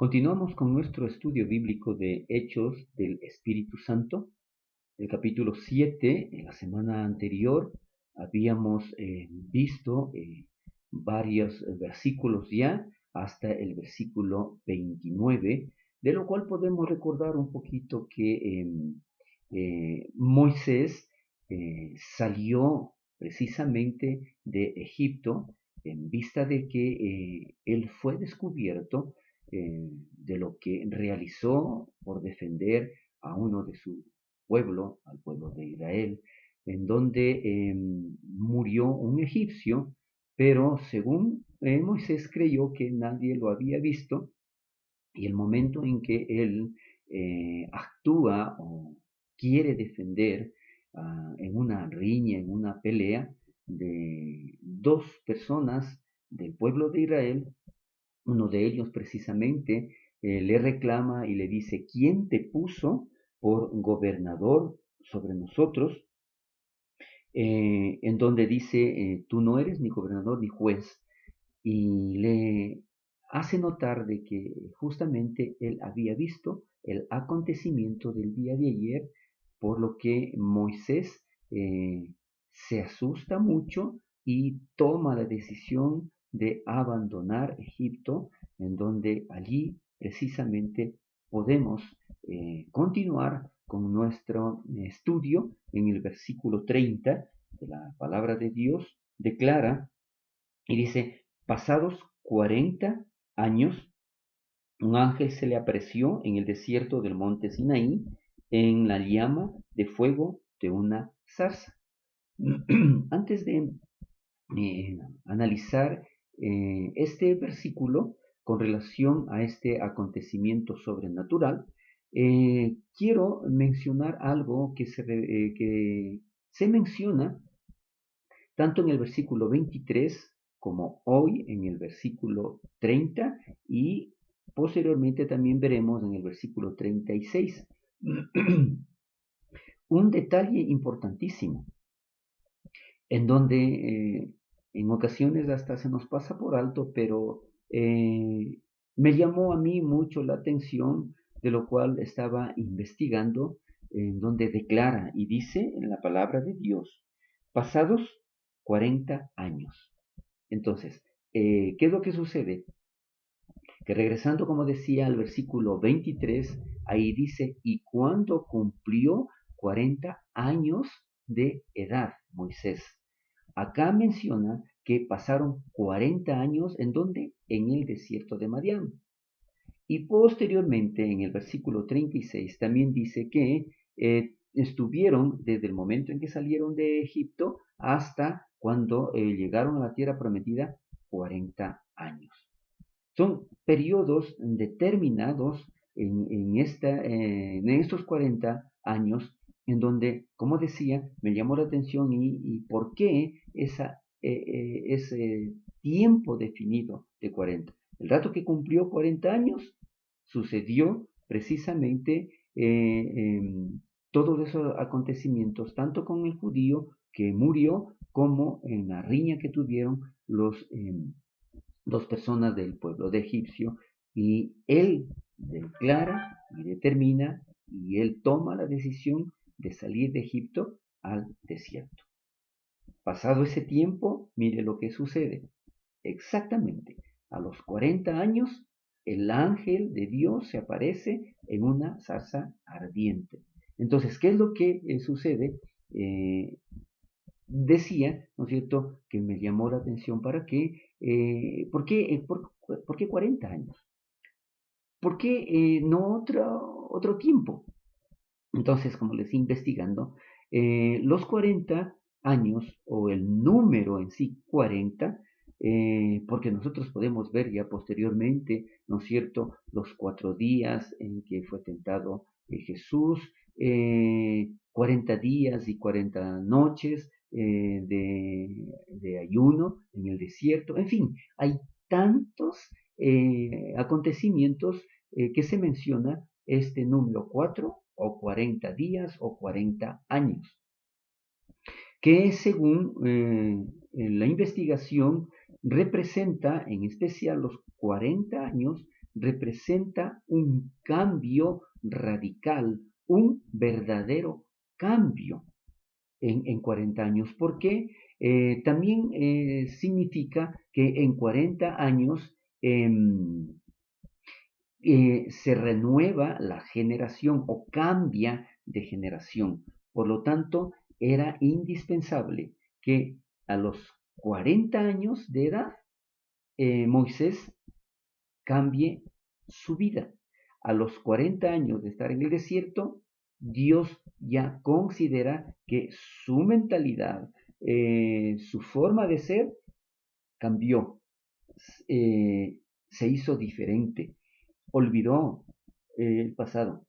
Continuamos con nuestro estudio bíblico de Hechos del Espíritu Santo. El capítulo 7, en la semana anterior, habíamos visto varios versículos ya, hasta el versículo 29, de lo cual podemos recordar un poquito que Moisés salió precisamente de Egipto en vista de que él fue descubierto de lo que realizó por defender a uno de su pueblo, al pueblo de Israel, en donde murió un egipcio, pero según Moisés creyó que nadie lo había visto, y el momento en que él actúa o quiere defender en una riña, en una pelea de dos personas del pueblo de Israel, uno de ellos precisamente le reclama y le dice: ¿quién te puso por gobernador sobre nosotros? En donde dice: tú no eres ni gobernador ni juez. Y le hace notar de que justamente él había visto el acontecimiento del día de ayer, por lo que Moisés se asusta mucho y toma la decisión de abandonar Egipto, en donde allí precisamente podemos continuar con nuestro estudio. En el versículo 30 de la palabra de Dios declara y dice: pasados 40 años, un ángel se le apareció en el desierto del monte Sinaí, en la llama de fuego de una zarza. Antes de analizar este versículo con relación a este acontecimiento sobrenatural, quiero mencionar algo que se menciona tanto en el versículo 23 como hoy en el versículo 30, y posteriormente también veremos en el versículo 36. Un detalle importantísimo, en donde en ocasiones hasta se nos pasa por alto, pero me llamó a mí mucho la atención, de lo cual estaba investigando, en donde declara y dice en la palabra de Dios: pasados 40 años. Entonces, ¿qué es lo que sucede? Que regresando, como decía, al versículo 23, ahí dice: y cuando cumplió 40 años de edad Moisés. Acá menciona que pasaron 40 años en donde, en el desierto de Madián. Y posteriormente, en el versículo 36, también dice que estuvieron desde el momento en que salieron de Egipto hasta cuando llegaron a la tierra prometida 40 años. Son periodos determinados en estos 40 años, en donde, como decía, me llamó la atención y por qué ese tiempo definido de 40. El dato que cumplió 40 años sucedió precisamente todos esos acontecimientos, tanto con el judío que murió, como en la riña que tuvieron los dos personas del pueblo de egipcio, y él declara y determina y él toma la decisión de salir de Egipto al desierto. Pasado ese tiempo, mire lo que sucede. Exactamente a los 40 años, el ángel de Dios se aparece en una zarza ardiente. Entonces, ¿qué es lo que sucede? Decía, ¿no es cierto?, que me llamó la atención para que, ¿por qué 40 años? ¿Por qué no otro tiempo? Entonces, como les investigando, los 40 años o el número en sí 40, porque nosotros podemos ver ya posteriormente, ¿no es cierto?, los 4 días en que fue tentado Jesús, 40 días y 40 noches de ayuno en el desierto. En fin, hay tantos acontecimientos que se menciona este número 4 o 40 días o 40 años, que según la investigación representa en especial los 40 años representa un cambio radical, un verdadero cambio en 40 años, porque también significa que en 40 años se renueva la generación o cambia de generación. Por lo tanto, era indispensable que a los 40 años de edad Moisés cambie su vida. A los 40 años de estar en el desierto, Dios ya considera que su mentalidad, su forma de ser cambió, se hizo diferente, olvidó el pasado.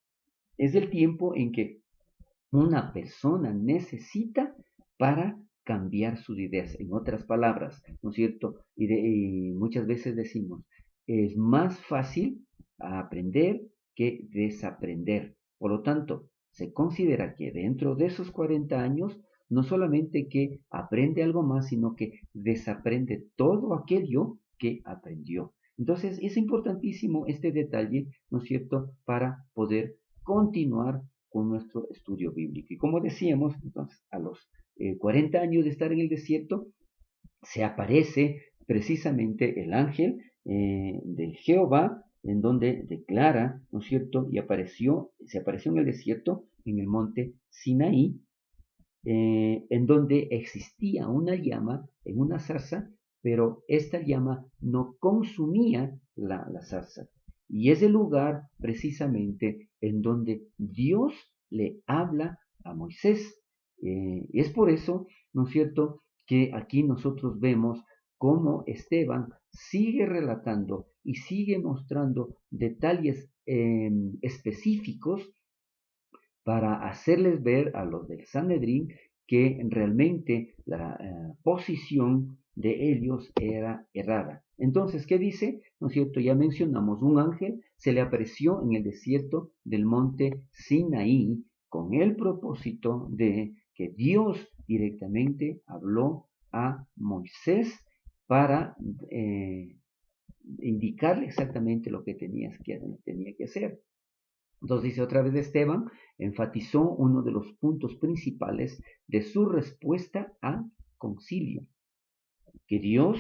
Es el tiempo en que una persona necesita para cambiar sus ideas. En otras palabras, ¿no es cierto? Y muchas veces decimos, es más fácil aprender que desaprender. Por lo tanto, se considera que dentro de esos 40 años, no solamente que aprende algo más, sino que desaprende todo aquello que aprendió. Entonces, es importantísimo este detalle, ¿no es cierto?, para poder continuar con nuestro estudio bíblico. Y como decíamos, entonces, a los 40 años de estar en el desierto, se aparece precisamente el ángel de Jehová, en donde declara, ¿no es cierto? Y se apareció en el desierto, en el monte Sinaí, en donde existía una llama en una zarza, pero esta llama no consumía la zarza. Y es el lugar precisamente en donde Dios le habla a Moisés. Es por eso, ¿no es cierto?, que aquí nosotros vemos cómo Esteban sigue relatando y sigue mostrando detalles específicos para hacerles ver a los del Sanedrín que realmente la posición de ellos era errada. Entonces, ¿qué dice? ¿No es cierto? Ya mencionamos, un ángel se le apareció en el desierto del monte Sinaí con el propósito de que Dios directamente habló a Moisés para indicarle exactamente lo que tenía que hacer. Entonces dice otra vez Esteban, enfatizó uno de los puntos principales de su respuesta al concilio, que Dios,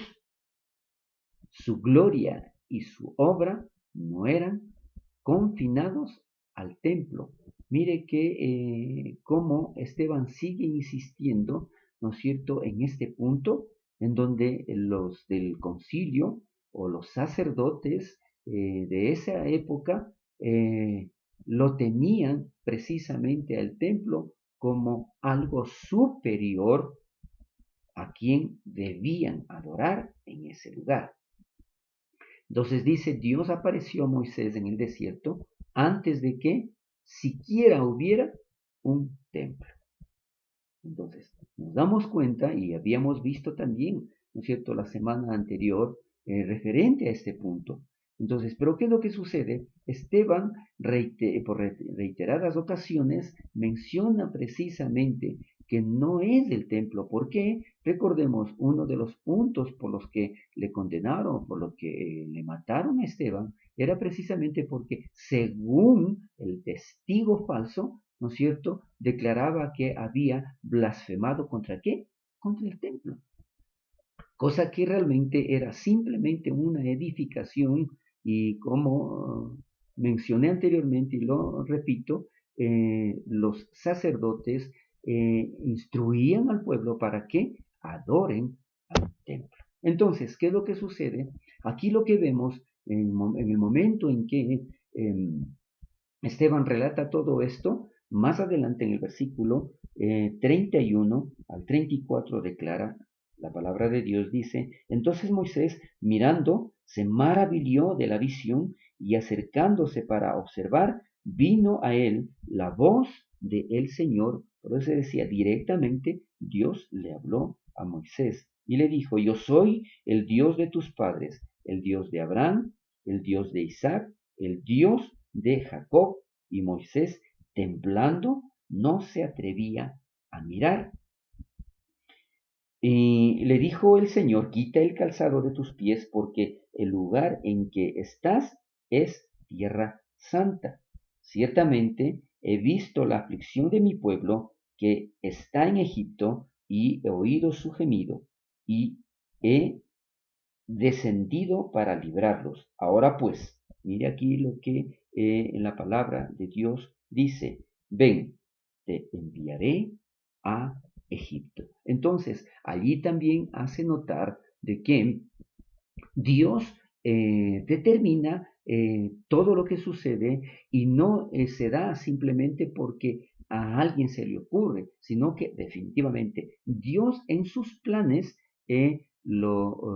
su gloria y su obra no eran confinados al templo. Mire que cómo Esteban sigue insistiendo, ¿no es cierto?, en este punto, en donde los del concilio o los sacerdotes de esa época lo tenían precisamente al templo como algo superior a quien debían adorar en ese lugar. Entonces dice, Dios apareció a Moisés en el desierto antes de que siquiera hubiera un templo. Entonces, nos damos cuenta, y habíamos visto también, ¿no es cierto?, la semana anterior, referente a este punto. Entonces, ¿pero qué es lo que sucede? Esteban, por reiteradas ocasiones, menciona precisamente que no es el templo. ¿Por qué? Recordemos, uno de los puntos por los que le condenaron, por los que le mataron a Esteban, era precisamente porque, según el testigo falso, ¿no es cierto?, declaraba que había blasfemado ¿contra qué? Contra el templo. Cosa que realmente era simplemente una edificación y como mencioné anteriormente y lo repito, los sacerdotes instruían al pueblo para que adoren al templo. Entonces, ¿qué es lo que sucede? Aquí lo que vemos en el momento en que Esteban relata todo esto, más adelante en el versículo 31 al 34 declara, la palabra de Dios dice, entonces Moisés, mirando, se maravilló de la visión y acercándose para observar, vino a él la voz del Señor. Por eso decía, directamente Dios le habló a Moisés y le dijo, yo soy el Dios de tus padres, el Dios de Abraham, el Dios de Isaac, el Dios de Jacob. Y Moisés, temblando, no se atrevía a mirar. Y le dijo el Señor, quita el calzado de tus pies, porque el lugar en que estás es tierra santa. Ciertamente he visto la aflicción de mi pueblo que está en Egipto y he oído su gemido y he descendido para librarlos. Ahora pues, mire aquí lo que en la palabra de Dios dice, ven, te enviaré a Egipto. Entonces, allí también hace notar de que Dios determina todo lo que sucede y no se da simplemente porque a alguien se le ocurre, sino que definitivamente Dios en sus planes lo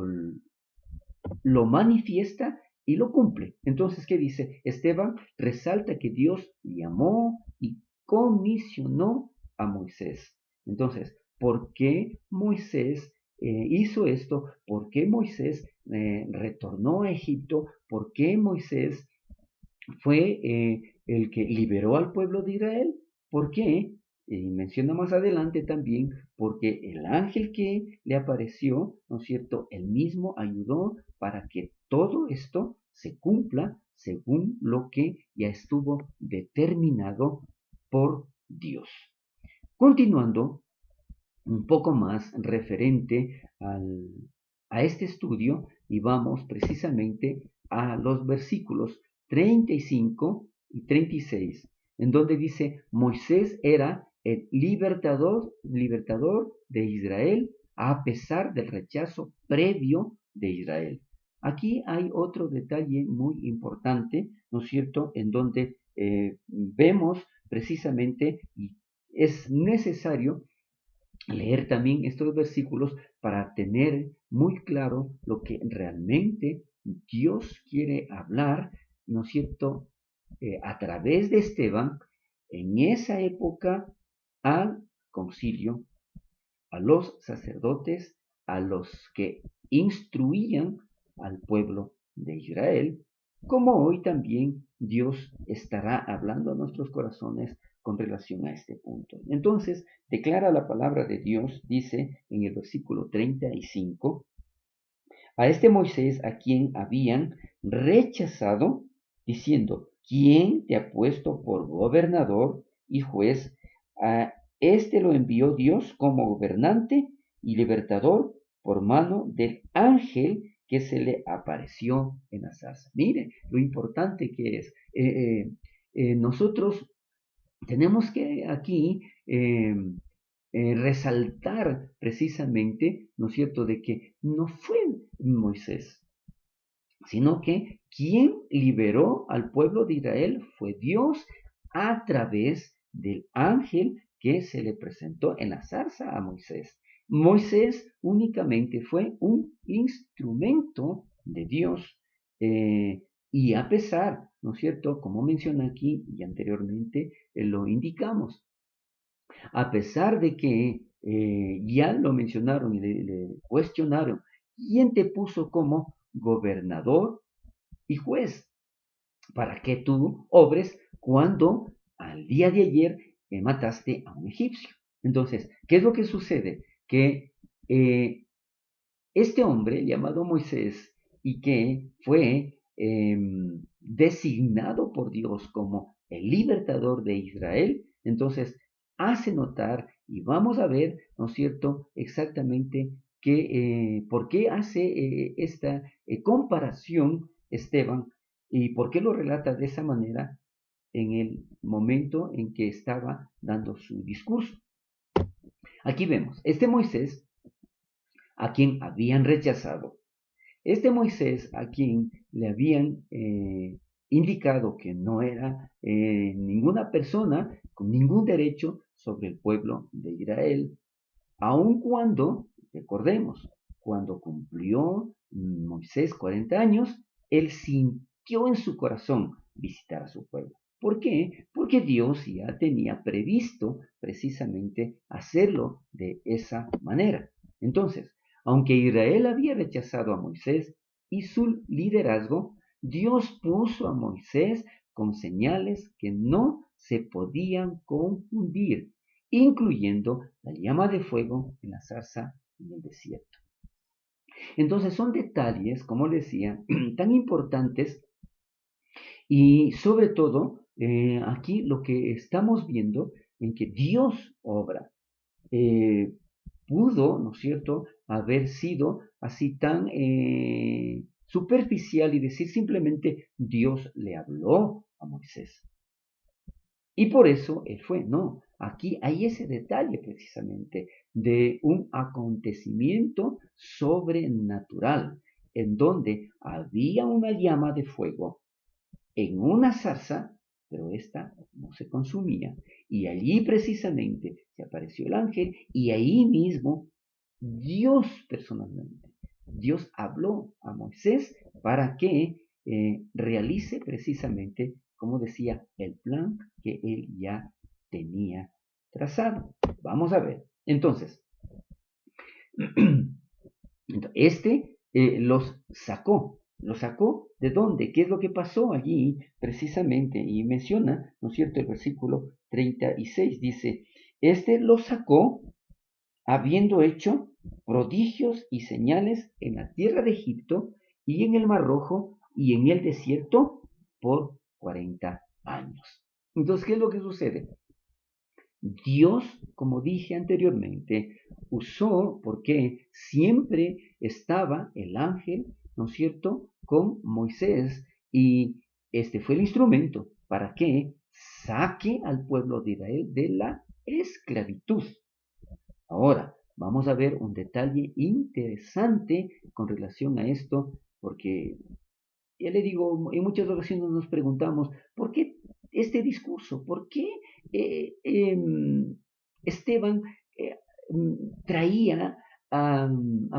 manifiesta y lo cumple. Entonces, ¿qué dice? Esteban resalta que Dios llamó y comisionó a Moisés. Entonces, ¿por qué Moisés hizo esto? ¿Por qué Moisés retornó a Egipto? ¿Por qué Moisés fue el que liberó al pueblo de Israel? ¿Por qué? Y menciona más adelante también, porque el ángel que le apareció, ¿no es cierto?, él mismo ayudó para que todo esto se cumpla según lo que ya estuvo determinado por Dios. Continuando un poco más referente a este estudio y vamos precisamente a los versículos 35 y 36, en donde dice, Moisés era el libertador de Israel a pesar del rechazo previo de Israel. Aquí hay otro detalle muy importante, ¿no es cierto?, en donde vemos precisamente y es necesario leer también estos versículos para tener muy claro lo que realmente Dios quiere hablar, ¿no es cierto?, a través de Esteban en esa época al concilio, a los sacerdotes, a los que instruían al pueblo de Israel, como hoy también Dios estará hablando a nuestros corazones con relación a este punto. Entonces, declara la palabra de Dios, dice en el versículo 35, a este Moisés a quien habían rechazado, diciendo, ¿quién te ha puesto por gobernador y juez? A este lo envió Dios como gobernante y libertador por mano del ángel que se le apareció en la zarza. Mire lo importante que es. Nosotros tenemos que aquí resaltar precisamente, ¿no es cierto?, de que no fue Moisés, sino que quien liberó al pueblo de Israel fue Dios a través del ángel que se le presentó en la zarza a Moisés. Moisés únicamente fue un instrumento de Dios y a pesar, ¿no es cierto?, como menciona aquí y anteriormente lo indicamos, a pesar de que ya lo mencionaron y le cuestionaron, ¿quién te puso como gobernador y juez para que tú obres cuando al día de ayer mataste a un egipcio? Entonces, ¿qué es lo que sucede? Que este hombre llamado Moisés y que fue designado por Dios como el libertador de Israel, entonces hace notar y vamos a ver, ¿no es cierto?, exactamente por qué hace esta comparación Esteban y por qué lo relata de esa manera en el momento en que estaba dando su discurso. Aquí vemos, este Moisés a quien habían rechazado, este Moisés a quien le habían indicado que no era ninguna persona con ningún derecho sobre el pueblo de Israel, aun cuando, recordemos, cuando cumplió Moisés 40 años, él sintió en su corazón visitar a su pueblo. ¿Por qué? Porque Dios ya tenía previsto precisamente hacerlo de esa manera. Entonces, aunque Israel había rechazado a Moisés y su liderazgo, Dios puso a Moisés con señales que no se podían confundir, incluyendo la llama de fuego en la zarza en el desierto. Entonces son detalles, como les decía, tan importantes Y sobre todo, aquí lo que estamos viendo en que Dios obra. Eh, pudo, ¿no es cierto?, haber sido así tan superficial y decir simplemente Dios le habló a Moisés. Y por eso él fue, no, aquí hay ese detalle precisamente de un acontecimiento sobrenatural, en donde había una llama de fuego en una zarza, pero esta no se consumía. Y allí precisamente se apareció el ángel y ahí mismo Dios personalmente, Dios habló a Moisés para que realice precisamente, como decía, el plan que él ya tenía trazado. Vamos a ver. Entonces, los sacó. ¿Los sacó de dónde? ¿Qué es lo que pasó allí precisamente? Y menciona, ¿no es cierto?, el versículo 36 dice, los sacó habiendo hecho prodigios y señales en la tierra de Egipto y en el Mar Rojo y en el desierto por 40 años. Entonces, ¿qué es lo que sucede? Dios, como dije anteriormente, usó porque siempre estaba el ángel, ¿no es cierto?, con Moisés y este fue el instrumento para que saque al pueblo de Israel de la esclavitud. Ahora, vamos a ver un detalle interesante con relación a esto, porque ya le digo, en muchas ocasiones nos preguntamos, ¿por qué este discurso? ¿Por qué Esteban traía a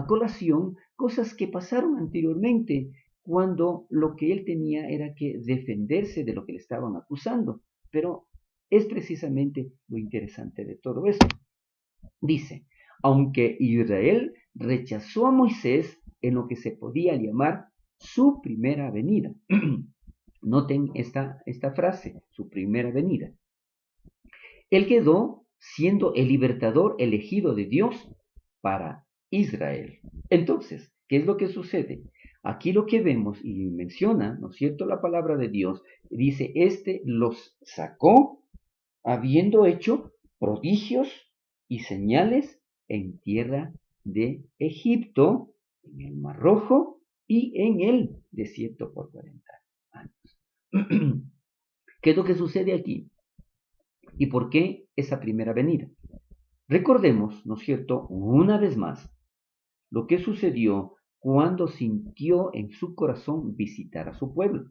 colación cosas que pasaron anteriormente, cuando lo que él tenía era que defenderse de lo que le estaban acusando? Pero es precisamente lo interesante de todo esto. Dice, aunque Israel rechazó a Moisés en lo que se podía llamar su primera venida. Noten esta frase, su primera venida. Él quedó siendo el libertador elegido de Dios para Israel. Entonces, ¿qué es lo que sucede? Aquí lo que vemos y menciona, ¿no es cierto?, la palabra de Dios, dice, los sacó habiendo hecho prodigios y señales en tierra de Egipto, en el Mar Rojo y en el desierto por 40 años. ¿Qué es lo que sucede aquí? ¿Y por qué esa primera venida? Recordemos, ¿no es cierto?, una vez más, lo que sucedió cuando sintió en su corazón visitar a su pueblo.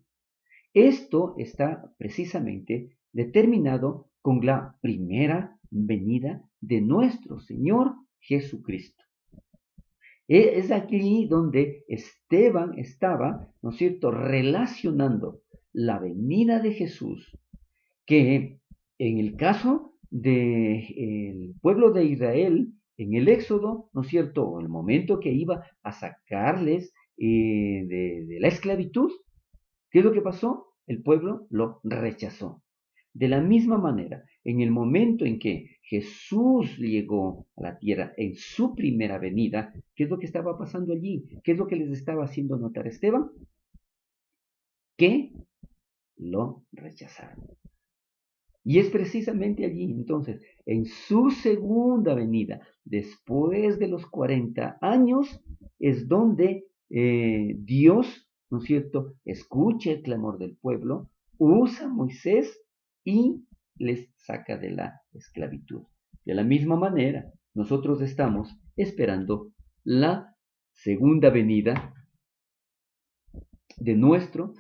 Esto está precisamente determinado con la primera venida de nuestro Señor Jesucristo. Es aquí donde Esteban estaba, ¿no es cierto?, relacionando la venida de Jesús, que en el caso del pueblo de Israel, en el Éxodo, ¿no es cierto?, el momento que iba a sacarles de la esclavitud, ¿qué es lo que pasó? El pueblo lo rechazó. De la misma manera, en el momento en que Jesús llegó a la tierra en su primera venida, ¿qué es lo que estaba pasando allí? ¿Qué es lo que les estaba haciendo notar Esteban? Que lo rechazaron. Y es precisamente allí, entonces, en su segunda venida, después de los 40 años, es donde Dios, ¿no es cierto?, escucha el clamor del pueblo, usa a Moisés y les saca de la esclavitud. De la misma manera, nosotros estamos esperando la segunda venida de nuestro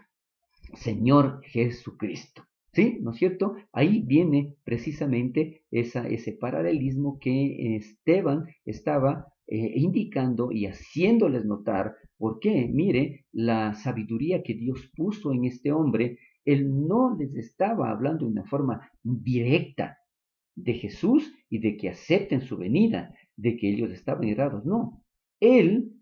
Señor Jesucristo. ¿Sí? ¿No es cierto? Ahí viene precisamente ese paralelismo que Esteban estaba indicando y haciéndoles notar. ¿Por qué? Mire, la sabiduría que Dios puso en este hombre, él no les estaba hablando de una forma directa de Jesús y de que acepten su venida, de que ellos estaban errados. No, él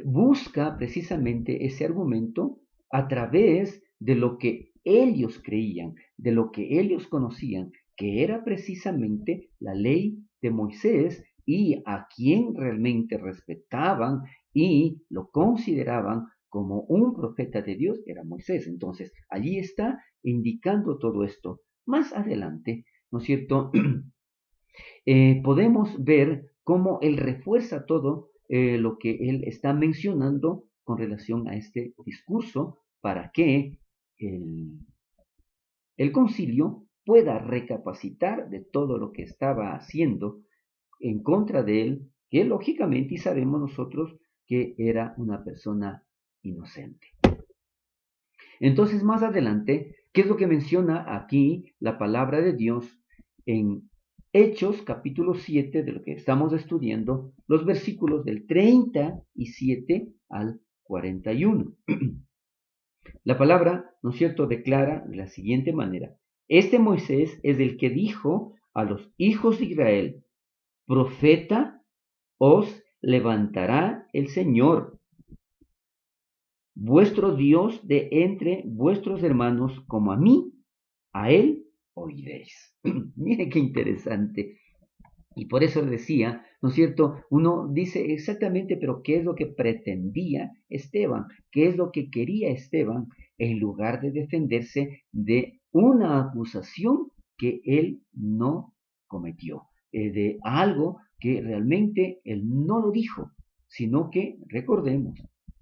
busca precisamente ese argumento a través de lo que ellos creían, de lo que ellos conocían, que era precisamente la ley de Moisés y a quien realmente respetaban y lo consideraban como un profeta de Dios era Moisés. Entonces, allí está indicando todo esto. Más adelante, ¿no es cierto? Podemos ver cómo él refuerza todo lo que él está mencionando con relación a este discurso para que el, el concilio pueda recapacitar de todo lo que estaba haciendo en contra de él, que lógicamente y sabemos nosotros que era una persona inocente. Entonces, más adelante, ¿qué es lo que menciona aquí la palabra de Dios en Hechos capítulo 7 de lo que estamos estudiando, los versículos del 37 al 41? La palabra, ¿no es cierto?, declara de la siguiente manera: este Moisés es el que dijo a los hijos de Israel: profeta os levantará el Señor, vuestro Dios, de entre vuestros hermanos, como a mí, a él oiréis. Mire qué interesante. Y por eso le decía, ¿no es cierto? Uno dice exactamente, pero ¿qué es lo que pretendía Esteban? ¿Qué es lo que quería Esteban en lugar de defenderse de una acusación que él no cometió? De algo que realmente él no lo dijo, sino que, recordemos,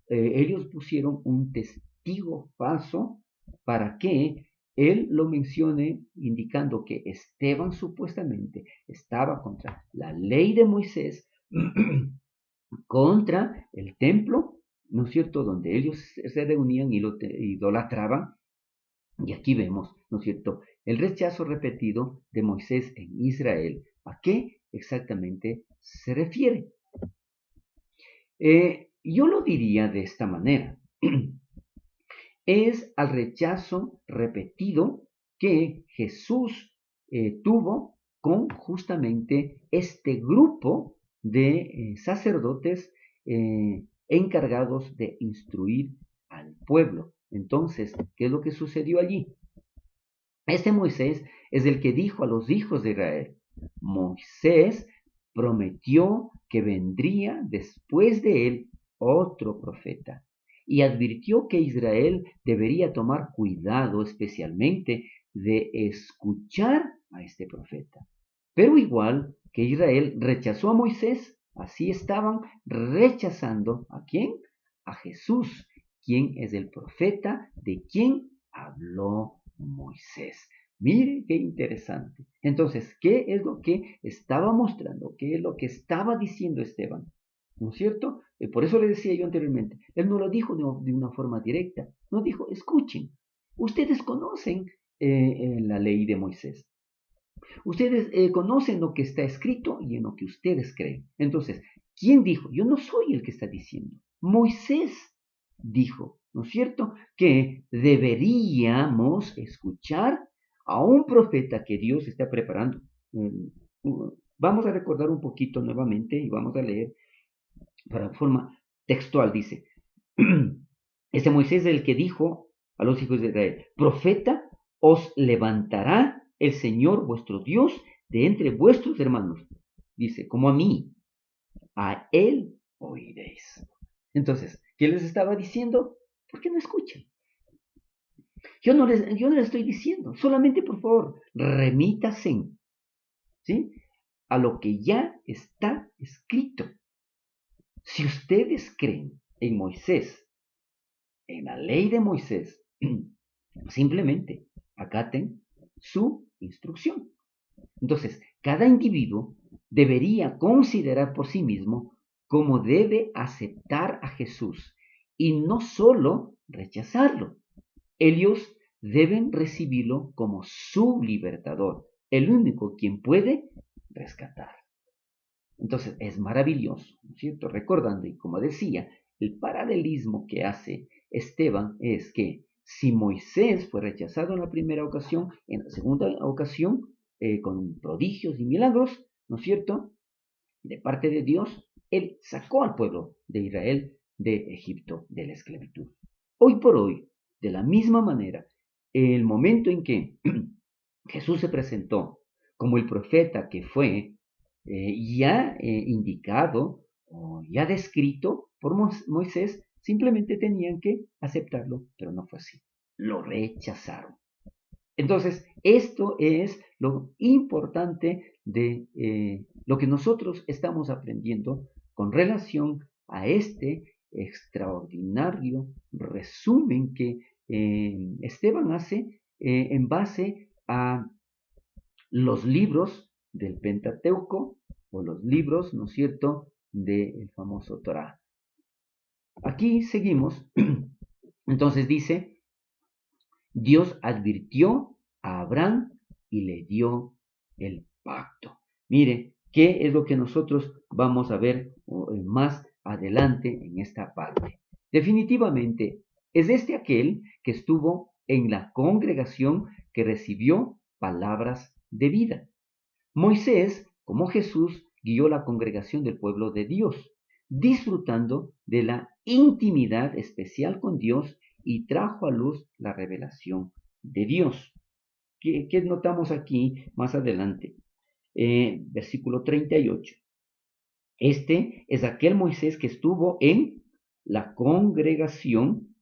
ellos pusieron un testigo falso para que él lo mencione, indicando que Esteban supuestamente estaba contra la ley de Moisés, contra el templo, ¿no es cierto?, donde ellos se reunían y lo idolatraban. Y aquí vemos, ¿no es cierto?, el rechazo repetido de Moisés en Israel. ¿A qué exactamente se refiere? Yo lo diría de esta manera. Es al rechazo repetido que Jesús tuvo con justamente este grupo de sacerdotes encargados de instruir al pueblo. Entonces, ¿qué es lo que sucedió allí? Este Moisés es el que dijo a los hijos de Israel: Moisés prometió que vendría después de él otro profeta, y advirtió que Israel debería tomar cuidado especialmente de escuchar a este profeta. Pero igual que Israel rechazó a Moisés, así estaban rechazando ¿a quién? A Jesús, quien es el profeta de quien habló Moisés. Mire qué interesante. Entonces, ¿qué es lo que estaba mostrando? ¿Qué es lo que estaba diciendo Esteban? ¿No es cierto? Por eso le decía yo anteriormente, él no lo dijo de una forma directa, no dijo: escuchen, ustedes conocen la ley de Moisés, ustedes conocen lo que está escrito y en lo que ustedes creen. Entonces, ¿quién dijo? Yo no soy el que está diciendo. Moisés dijo, ¿no es cierto?, que deberíamos escuchar a un profeta que Dios está preparando. Vamos a recordar un poquito nuevamente y vamos a leer para forma textual. Dice, este Moisés es el que dijo a los hijos de Israel: profeta os levantará el Señor vuestro Dios de entre vuestros hermanos. Dice, como a mí, a él oiréis. Entonces, ¿qué les estaba diciendo? ¿Por qué no escuchan? Yo no les estoy diciendo, solamente por favor, remítanse, ¿sí?, a lo que ya está escrito. Si ustedes creen en Moisés, en la ley de Moisés, simplemente acaten su instrucción. Entonces, cada individuo debería considerar por sí mismo cómo debe aceptar a Jesús y no solo rechazarlo. Ellos deben recibirlo como su libertador, el único quien puede rescatar. Entonces, es maravilloso, ¿no es cierto? Recordando, y como decía, el paralelismo que hace Esteban es que si Moisés fue rechazado en la primera ocasión, en la segunda ocasión, con prodigios y milagros, ¿no es cierto?, de parte de Dios, él sacó al pueblo de Israel de Egipto, de la esclavitud. Hoy por hoy, de la misma manera, el momento en que Jesús se presentó como el profeta que fue ya indicado o ya descrito por Moisés, simplemente tenían que aceptarlo, pero no fue así. Lo rechazaron. Entonces, esto es lo importante de lo que nosotros estamos aprendiendo con relación a este extraordinario resumen que Esteban hace en base a los libros del Pentateuco o los libros, ¿no es cierto?, del famoso Torá. Aquí seguimos. Entonces dice, Dios advirtió a Abraham y le dio el pacto. Mire, ¿qué es lo que nosotros vamos a ver más adelante en esta parte? Definitivamente, es aquel que estuvo en la congregación que recibió palabras de vida. Moisés, como Jesús, guió la congregación del pueblo de Dios, disfrutando de la intimidad especial con Dios y trajo a luz la revelación de Dios. ¿Qué notamos aquí más adelante? Versículo 38. Este es aquel Moisés que estuvo en la congregación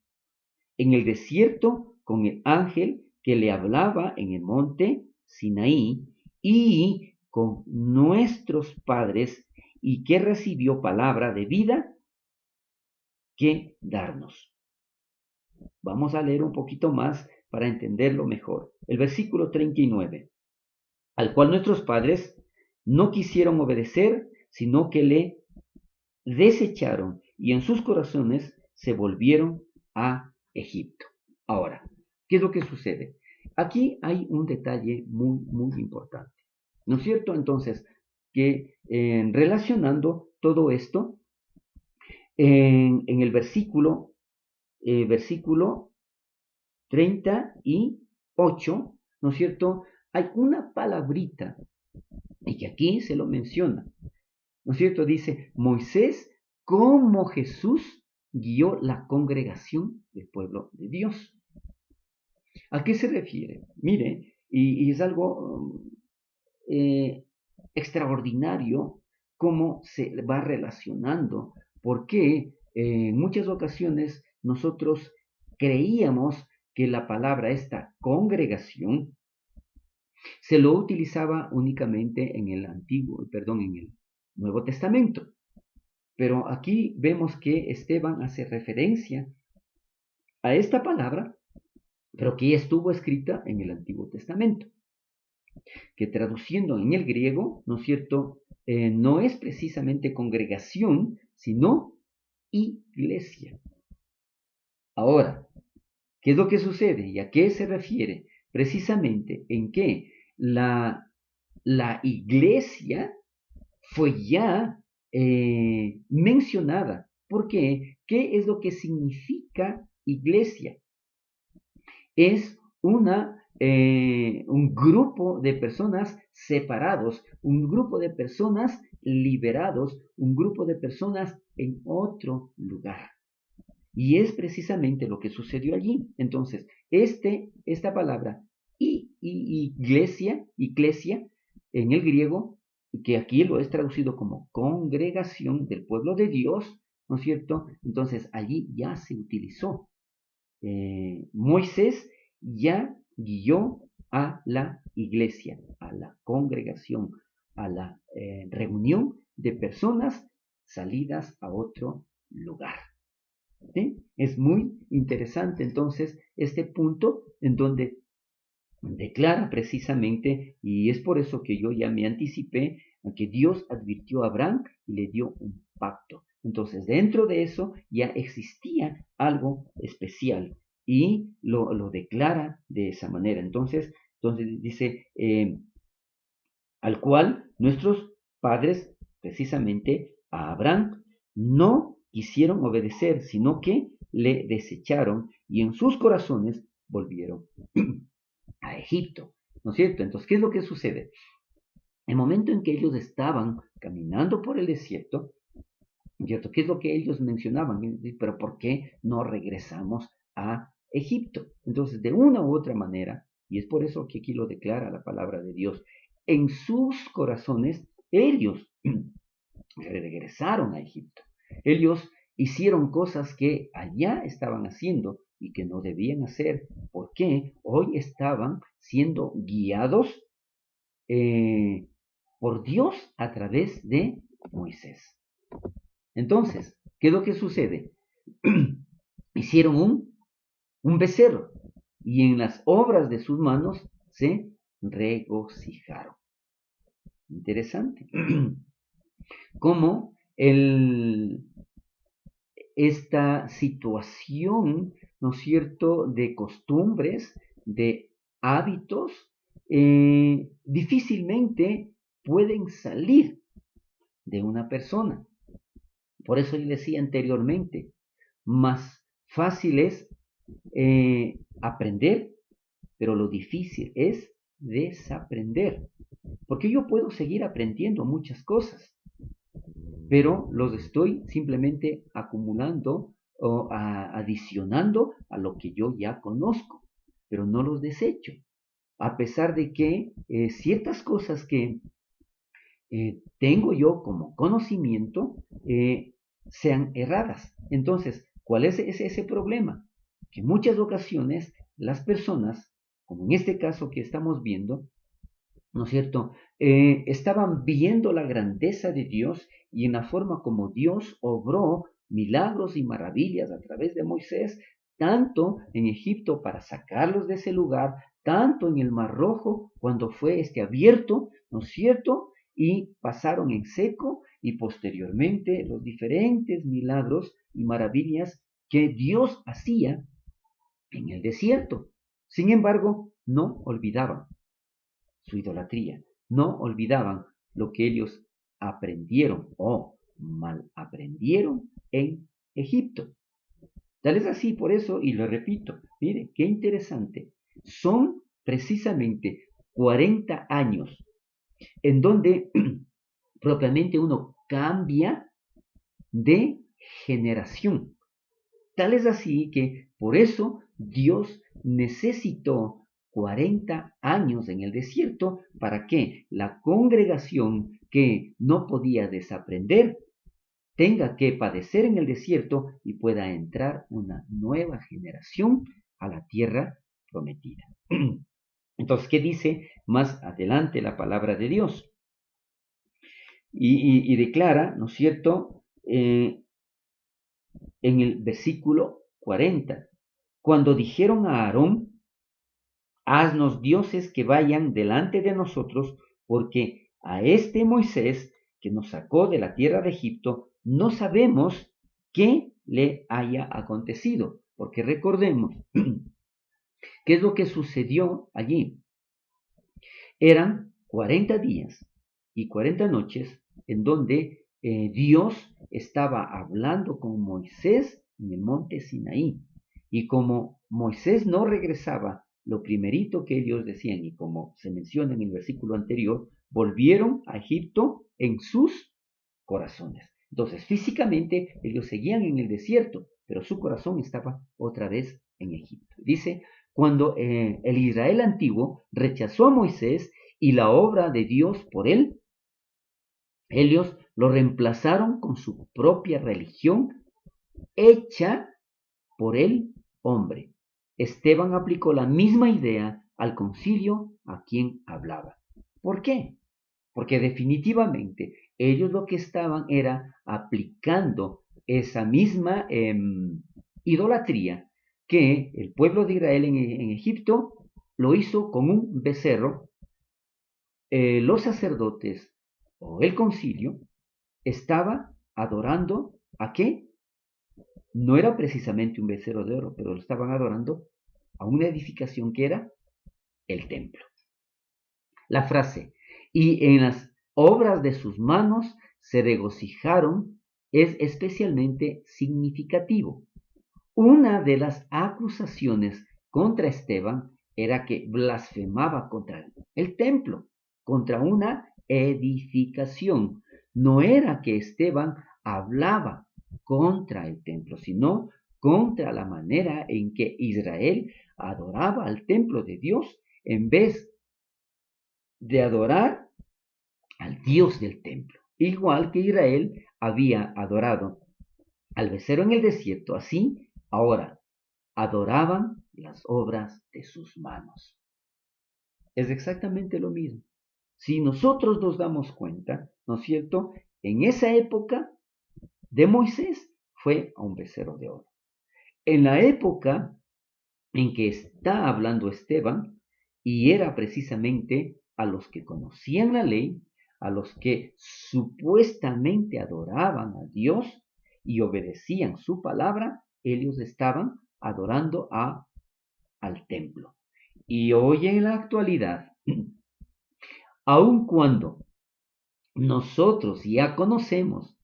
en el desierto con el ángel que le hablaba en el monte Sinaí y con nuestros padres y que recibió palabra de vida que darnos. Vamos a leer un poquito más para entenderlo mejor. El versículo 39, al cual nuestros padres no quisieron obedecer, sino que le desecharon y en sus corazones se volvieron a Egipto. Ahora, ¿qué es lo que sucede? Aquí hay un detalle muy, muy importante, ¿no es cierto? Entonces, que relacionando todo esto, en el versículo 38, ¿no es cierto? Hay una palabrita, y que aquí se lo menciona, ¿no es cierto? Dice, Moisés como Jesús guió la congregación del pueblo de Dios. ¿A qué se refiere? Mire, y es algo extraordinario cómo se va relacionando, porque en muchas ocasiones nosotros creíamos que la palabra esta congregación se lo utilizaba únicamente en el en el Nuevo Testamento. Pero aquí vemos que Esteban hace referencia a esta palabra, pero que ya estuvo escrita en el Antiguo Testamento, que traduciendo en el griego, ¿no es cierto?, no es precisamente congregación, sino iglesia. Ahora, ¿qué es lo que sucede y a qué se refiere? Precisamente en que la iglesia fue ya mencionada. ¿Por qué? ¿Qué es lo que significa iglesia? Es un grupo de personas separados, un grupo de personas liberados, un grupo de personas en otro lugar. Y es precisamente lo que sucedió allí. Entonces, esta palabra iglesia, en el griego, que aquí lo es traducido como congregación del pueblo de Dios, ¿no es cierto? Entonces, allí ya se utilizó. Moisés ya guió a la iglesia, a la congregación, a la reunión de personas salidas a otro lugar. ¿Sí? Es muy interesante entonces este punto en donde declara precisamente, y es por eso que yo ya me anticipé, a que Dios advirtió a Abraham y le dio un pacto. Entonces, dentro de eso ya existía algo especial y lo declara de esa manera. Entonces dice, al cual nuestros padres, precisamente a Abraham, no quisieron obedecer, sino que le desecharon y en sus corazones volvieron a Egipto, ¿no es cierto? Entonces, ¿qué es lo que sucede? El momento en que ellos estaban caminando por el desierto, ¿cierto? ¿Qué es lo que ellos mencionaban? Pero ¿por qué no regresamos a Egipto? Entonces, de una u otra manera, y es por eso que aquí lo declara la palabra de Dios, en sus corazones ellos regresaron a Egipto. Ellos hicieron cosas que allá estaban haciendo y que no debían hacer, porque hoy estaban siendo guiados eh, por Dios a través de Moisés. Entonces, ¿qué es lo que sucede? Hicieron un becerro y en las obras de sus manos se regocijaron. Interesante. Como esta situación, ¿no es cierto?, de costumbres, de hábitos, difícilmente pueden salir de una persona. Por eso yo decía anteriormente, más fácil es aprender, pero lo difícil es desaprender. Porque yo puedo seguir aprendiendo muchas cosas, pero los estoy simplemente acumulando o adicionando a lo que yo ya conozco, pero no los desecho. A pesar de que ciertas cosas que tengo yo como conocimiento sean erradas. Entonces, ¿cuál es ese problema? Que en muchas ocasiones las personas, como en este caso que estamos viendo, ¿no es cierto?, estaban viendo la grandeza de Dios y en la forma como Dios obró milagros y maravillas a través de Moisés, tanto en Egipto para sacarlos de ese lugar, tanto en el Mar Rojo cuando fue abierto, ¿no es cierto?, y pasaron en seco, y posteriormente los diferentes milagros y maravillas que Dios hacía en el desierto. Sin embargo, no olvidaban su idolatría, no olvidaban lo que ellos aprendieron o mal aprendieron en Egipto. Tal es así por eso, y lo repito, mire, qué interesante, son precisamente 40 años en donde propiamente uno cambia de generación. Tal es así que por eso Dios necesitó 40 años en el desierto para que la congregación que no podía desaprender tenga que padecer en el desierto y pueda entrar una nueva generación a la tierra prometida. Entonces, ¿qué dice más adelante la palabra de Dios? Y declara, ¿no es cierto?, en el versículo 40, cuando dijeron a Aarón, haznos dioses que vayan delante de nosotros, porque a este Moisés que nos sacó de la tierra de Egipto, no sabemos qué le haya acontecido, porque recordemos, ¿qué es lo que sucedió allí? Eran 40 días y 40 noches en donde Dios estaba hablando con Moisés en el monte Sinaí. Y como Moisés no regresaba, lo primerito que ellos decían, y como se menciona en el versículo anterior, volvieron a Egipto en sus corazones. Entonces, físicamente ellos seguían en el desierto, pero su corazón estaba otra vez en Egipto. Dice, cuando el Israel antiguo rechazó a Moisés y la obra de Dios por él, ellos lo reemplazaron con su propia religión hecha por el hombre. Esteban aplicó la misma idea al concilio a quien hablaba. ¿Por qué? Porque definitivamente ellos lo que estaban era aplicando esa misma idolatría que el pueblo de Israel en Egipto lo hizo con un becerro. Los sacerdotes o el concilio estaba adorando ¿a qué? No era precisamente un becerro de oro, pero lo estaban adorando a una edificación que era el templo. La frase, y en las obras de sus manos se regocijaron, es especialmente significativo. Una de las acusaciones contra Esteban era que blasfemaba contra el templo, contra una edificación. No era que Esteban hablaba contra el templo, sino contra la manera en que Israel adoraba al templo de Dios en vez de adorar al Dios del templo, igual que Israel había adorado al becerro en el desierto, así ahora adoraban las obras de sus manos. Es exactamente lo mismo. Si nosotros nos damos cuenta, ¿no es cierto? En esa época de Moisés fue a un becerro de oro. En la época en que está hablando Esteban, y era precisamente a los que conocían la ley, a los que supuestamente adoraban a Dios y obedecían su palabra, ellos estaban adorando al templo. Y hoy en la actualidad, aun cuando nosotros ya conocemos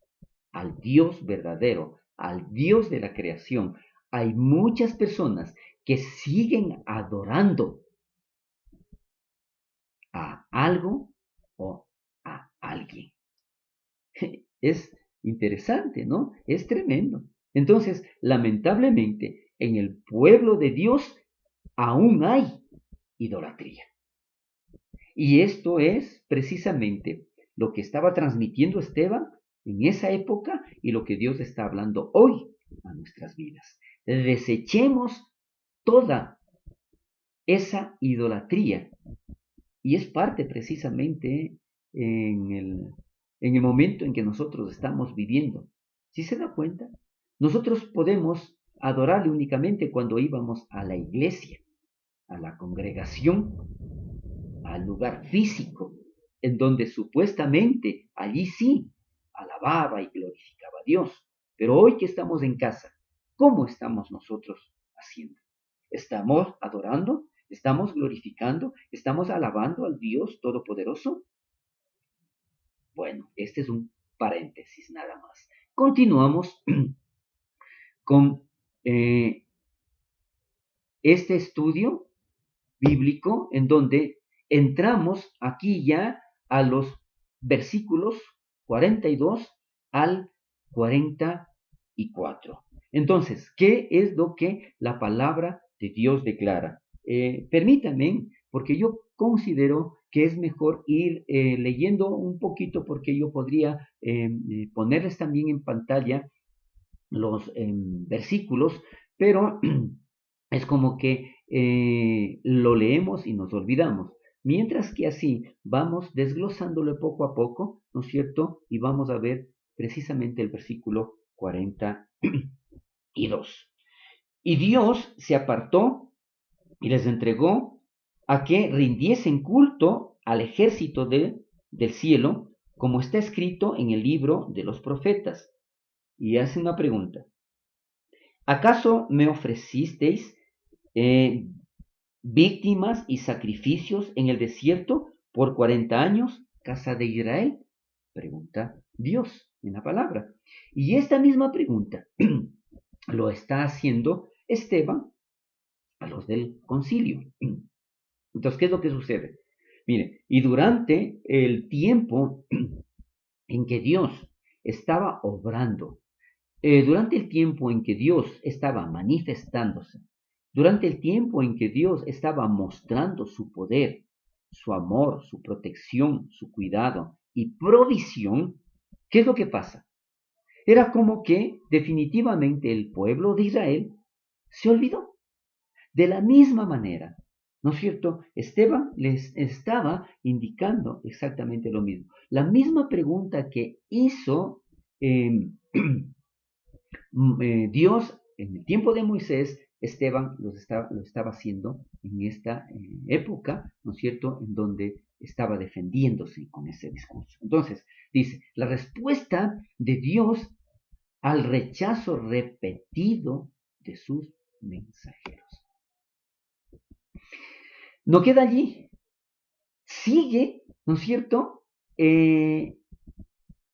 al Dios verdadero, al Dios de la creación, hay muchas personas que siguen adorando a algo o a alguien. Es interesante, ¿no? Es tremendo. Entonces, lamentablemente, en el pueblo de Dios aún hay idolatría. Y esto es precisamente lo que estaba transmitiendo Esteban en esa época y lo que Dios está hablando hoy a nuestras vidas. Desechemos toda esa idolatría. Y es parte precisamente en el momento en que nosotros estamos viviendo. ¿Sí se da cuenta? Nosotros podemos adorarle únicamente cuando íbamos a la iglesia, a la congregación, al lugar físico, en donde supuestamente allí sí alababa y glorificaba a Dios. Pero hoy que estamos en casa, ¿cómo estamos nosotros haciendo? ¿Estamos adorando? ¿Estamos glorificando? ¿Estamos alabando al Dios Todopoderoso? Bueno, este es un paréntesis nada más. Continuamos con este estudio bíblico en donde entramos aquí ya a los versículos 42 al 44. Entonces, ¿qué es lo que la palabra de Dios declara? Permítanme, porque yo considero que es mejor ir leyendo un poquito, porque yo podría ponerles también en pantalla los versículos, pero es como que lo leemos y nos olvidamos. Mientras que así vamos desglosándolo poco a poco, ¿no es cierto? Y vamos a ver precisamente el versículo 42. Y Dios se apartó y les entregó a que rindiesen culto al ejército del cielo, como está escrito en el libro de los profetas. Y hace una pregunta. ¿Acaso me ofrecisteis eh, víctimas y sacrificios en el desierto por 40 años, casa de Israel? Pregunta Dios en la palabra. Y esta misma pregunta lo está haciendo Esteban a los del concilio. Entonces, ¿qué es lo que sucede? Mire, y durante el tiempo en que Dios estaba obrando, durante el tiempo en que Dios estaba manifestándose, durante el tiempo en que Dios estaba mostrando su poder, su amor, su protección, su cuidado y provisión, ¿qué es lo que pasa? Era como que definitivamente el pueblo de Israel se olvidó. De la misma manera, ¿no es cierto? Esteban les estaba indicando exactamente lo mismo. La misma pregunta que hizo Dios en el tiempo de Moisés, Esteban lo estaba haciendo en esta época, ¿no es cierto?, en donde estaba defendiéndose con ese discurso. Entonces, dice, la respuesta de Dios al rechazo repetido de sus mensajeros. No queda allí, sigue, ¿no es cierto?,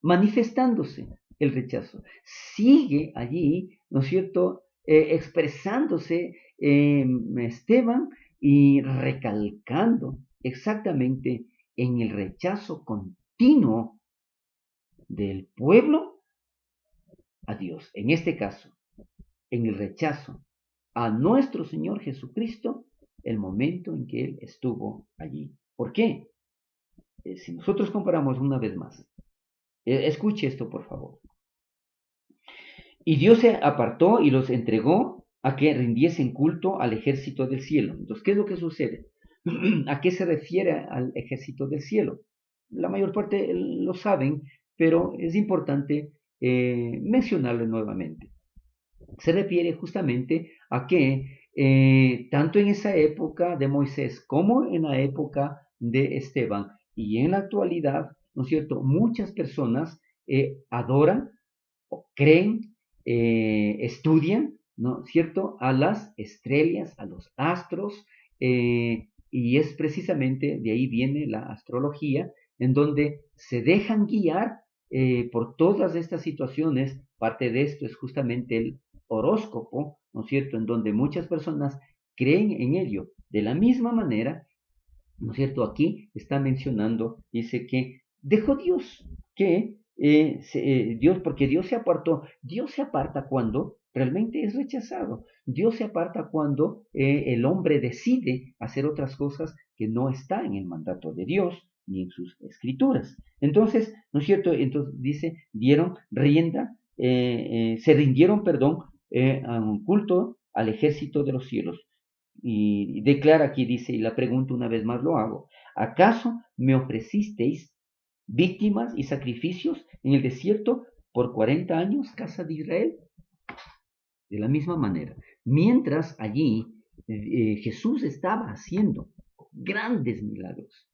manifestándose el rechazo. Sigue allí, ¿no es cierto?, expresándose Esteban y recalcando exactamente en el rechazo continuo del pueblo a Dios. En este caso, en el rechazo a nuestro Señor Jesucristo, el momento en que Él estuvo allí. ¿Por qué? Si nosotros comparamos una vez más, escuche esto por favor. Y Dios se apartó y los entregó a que rindiesen culto al ejército del cielo. Entonces, ¿qué es lo que sucede? ¿A qué se refiere al ejército del cielo? La mayor parte lo saben, pero es importante mencionarlo nuevamente. Se refiere justamente a que tanto en esa época de Moisés como en la época de Esteban y en la actualidad, ¿no es cierto? Muchas personas adoran, creen, estudian, ¿no es cierto?, a las estrellas, a los astros, y es precisamente de ahí viene la astrología, en donde se dejan guiar por todas estas situaciones. Parte de esto es justamente el horóscopo, ¿no es cierto?, en donde muchas personas creen en ello. De la misma manera, ¿no es cierto? Aquí está mencionando, dice que dejó Dios, que Dios, porque Dios se apartó. Dios se aparta cuando realmente es rechazado. Dios se aparta cuando el hombre decide hacer otras cosas que no está en el mandato de Dios ni en sus escrituras. Entonces, ¿no es cierto? Entonces dice, dieron rienda, se rindieron, perdón, a un culto al ejército de los cielos. Y declara aquí, dice, y la pregunta una vez más lo hago, ¿acaso me ofrecisteis víctimas y sacrificios en el desierto por 40 años, casa de Israel? De la misma manera, mientras allí Jesús estaba haciendo grandes milagros,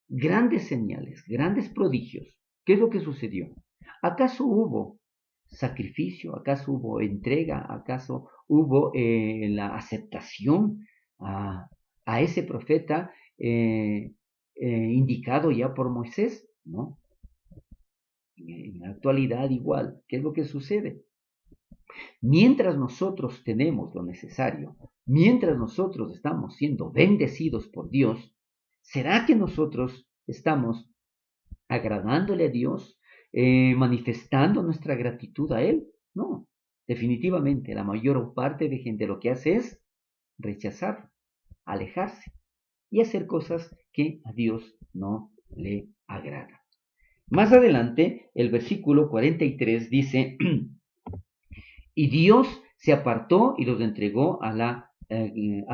grandes señales, grandes prodigios, ¿qué es lo que sucedió? ¿Acaso hubo sacrificio? ¿Acaso hubo entrega? ¿Acaso hubo la aceptación a, a ese profeta indicado ya por Moisés? No. En la actualidad igual, ¿qué es lo que sucede? Mientras nosotros tenemos lo necesario, mientras nosotros estamos siendo bendecidos por Dios, ¿será que nosotros estamos agradándole a Dios, manifestando nuestra gratitud a Él? No, definitivamente la mayor parte de gente lo que hace es rechazar, alejarse y hacer cosas que a Dios no le agradan. Más adelante, el versículo 43 dice, y Dios se apartó y los entregó a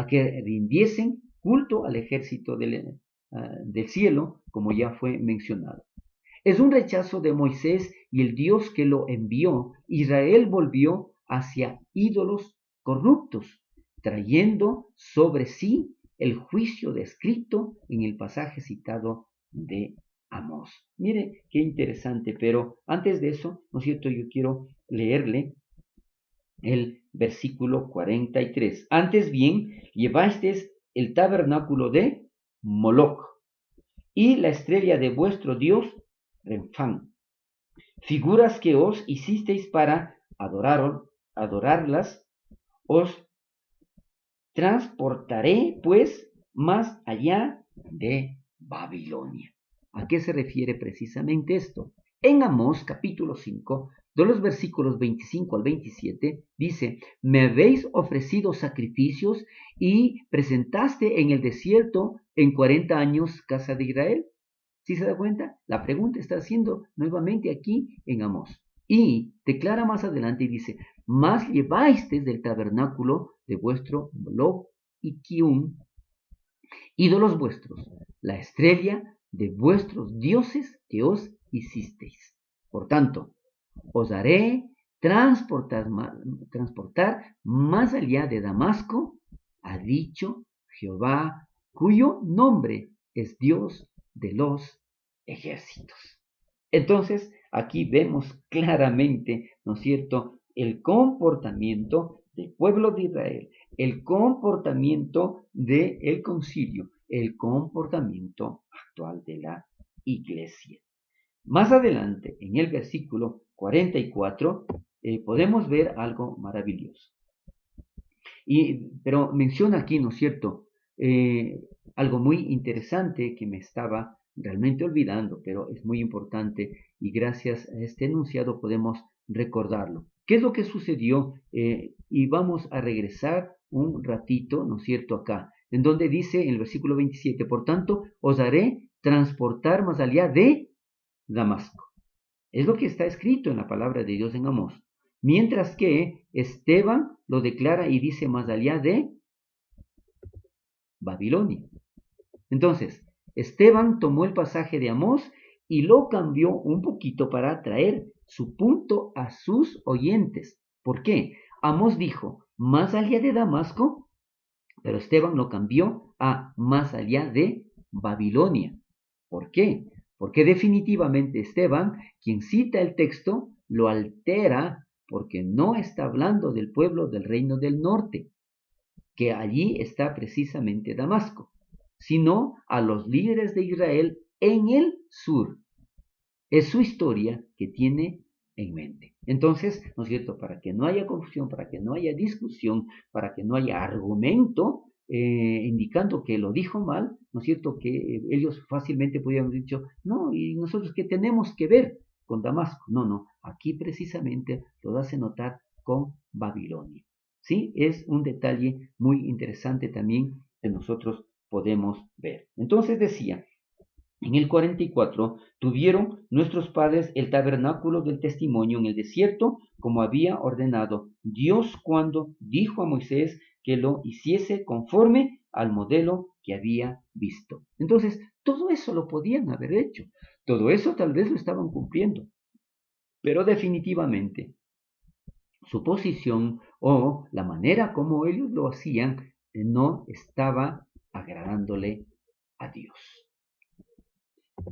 que rindiesen culto al ejército del cielo, como ya fue mencionado. Es un rechazo de Moisés y el Dios que lo envió. Israel volvió hacia ídolos corruptos, trayendo sobre sí el juicio descrito en el pasaje citado de Amós. Mire qué interesante, pero antes de eso, ¿no es cierto? Yo quiero leerle el versículo 43. Antes bien, llevasteis el tabernáculo de Moloch y la estrella de vuestro Dios, Renfán, figuras que os hicisteis para adorarlas, os transportaré pues más allá de Babilonia. ¿A qué se refiere precisamente esto? En Amós capítulo 5, de los versículos 25 al 27, dice, me habéis ofrecido sacrificios y presentaste en el desierto en 40 años, casa de Israel. ¿Sí se da cuenta? La pregunta está haciendo nuevamente aquí en Amós. Y declara más adelante y dice, más llevasteis del tabernáculo de vuestro Moloch y Kium, ídolos vuestros, la estrella de vuestros dioses que os hicisteis. Por tanto, os haré transportar más allá de Damasco, ha dicho Jehová, cuyo nombre es Dios de los ejércitos. Entonces, aquí vemos claramente, ¿no es cierto?, el comportamiento del pueblo de Israel, el comportamiento del concilio, el comportamiento actual de la iglesia. Más adelante, en el versículo 44, podemos ver algo maravilloso. Pero menciona aquí, ¿no es cierto?, algo muy interesante que me estaba realmente olvidando, pero es muy importante y gracias a este enunciado podemos recordarlo. ¿Qué es lo que sucedió? Y vamos a regresar un ratito, ¿no es cierto?, acá, en donde dice en el versículo 27, por tanto, os haré transportar más allá de Damasco. Es lo que está escrito en la palabra de Dios en Amós. Mientras que Esteban lo declara y dice más allá de Babilonia. Entonces, Esteban tomó el pasaje de Amós y lo cambió un poquito para traer su punto a sus oyentes. ¿Por qué? Amós dijo, más allá de Damasco, pero Esteban lo cambió a más allá de Babilonia. ¿Por qué? Porque definitivamente Esteban, quien cita el texto, lo altera porque no está hablando del pueblo del reino del norte, que allí está precisamente Damasco, sino a los líderes de Israel en el sur. Es su historia que tiene en mente. Entonces, ¿no es cierto? Para que no haya confusión, para que no haya discusión, para que no haya argumento indicando que lo dijo mal, ¿no es cierto? Que ellos fácilmente podrían haber dicho, no, ¿y nosotros qué tenemos que ver con Damasco? No, no, aquí precisamente lo hace notar con Babilonia. ¿Sí? Es un detalle muy interesante también que nosotros podemos ver. Entonces decía, en el 44 tuvieron nuestros padres el tabernáculo del testimonio en el desierto, como había ordenado Dios cuando dijo a Moisés que lo hiciese conforme al modelo que había visto. Entonces, todo eso lo podían haber hecho. Todo eso tal vez lo estaban cumpliendo. Pero definitivamente, su posición o la manera como ellos lo hacían no estaba agradándole a Dios.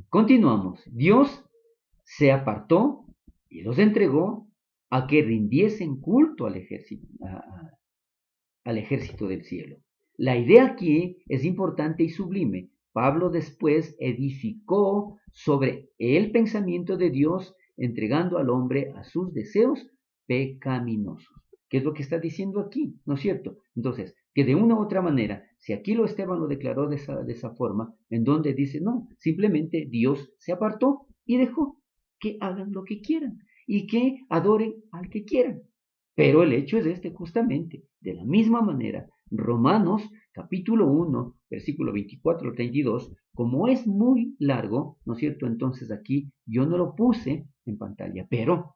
Continuamos. Dios se apartó y los entregó a que rindiesen culto al ejército del cielo. La idea aquí es importante y sublime. Pablo después edificó sobre el pensamiento de Dios, entregando al hombre a sus deseos pecaminosos. ¿Qué es lo que está diciendo aquí? ¿No es cierto? Entonces, que de una u otra manera, si aquí lo Esteban lo declaró de esa forma, en donde dice, no, simplemente Dios se apartó y dejó que hagan lo que quieran y que adoren al que quieran. Pero el hecho es este justamente. De la misma manera, Romanos capítulo 1, versículo 24 al 32, como es muy largo, ¿no es cierto? Entonces aquí yo no lo puse en pantalla, pero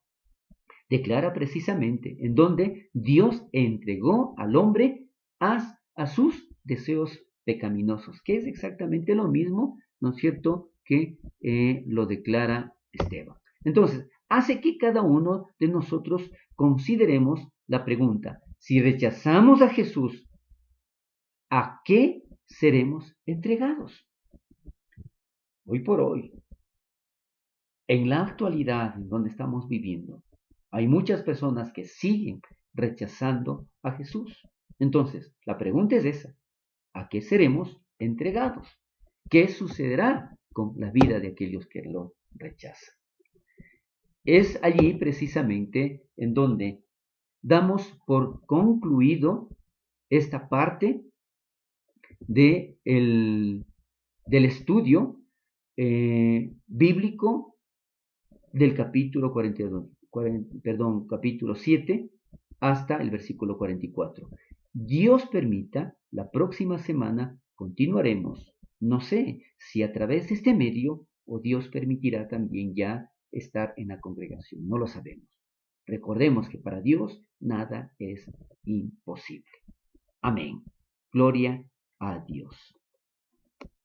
declara precisamente en donde Dios entregó al hombre a sus deseos pecaminosos, que es exactamente lo mismo, ¿no es cierto?, que lo declara Esteban. Entonces, hace que cada uno de nosotros consideremos la pregunta, si rechazamos a Jesús, ¿a qué seremos entregados? Hoy por hoy, en la actualidad en donde estamos viviendo, hay muchas personas que siguen rechazando a Jesús. Entonces, la pregunta es esa, ¿a qué seremos entregados? ¿Qué sucederá con la vida de aquellos que lo rechazan? Es allí precisamente en donde damos por concluido esta parte del estudio bíblico del capítulo 42, capítulo 7 hasta el versículo 44. Dios permita, la próxima semana continuaremos. No sé si a través de este medio o Dios permitirá también ya estar en la congregación. No lo sabemos. Recordemos que para Dios nada es imposible. Amén. Gloria a Dios.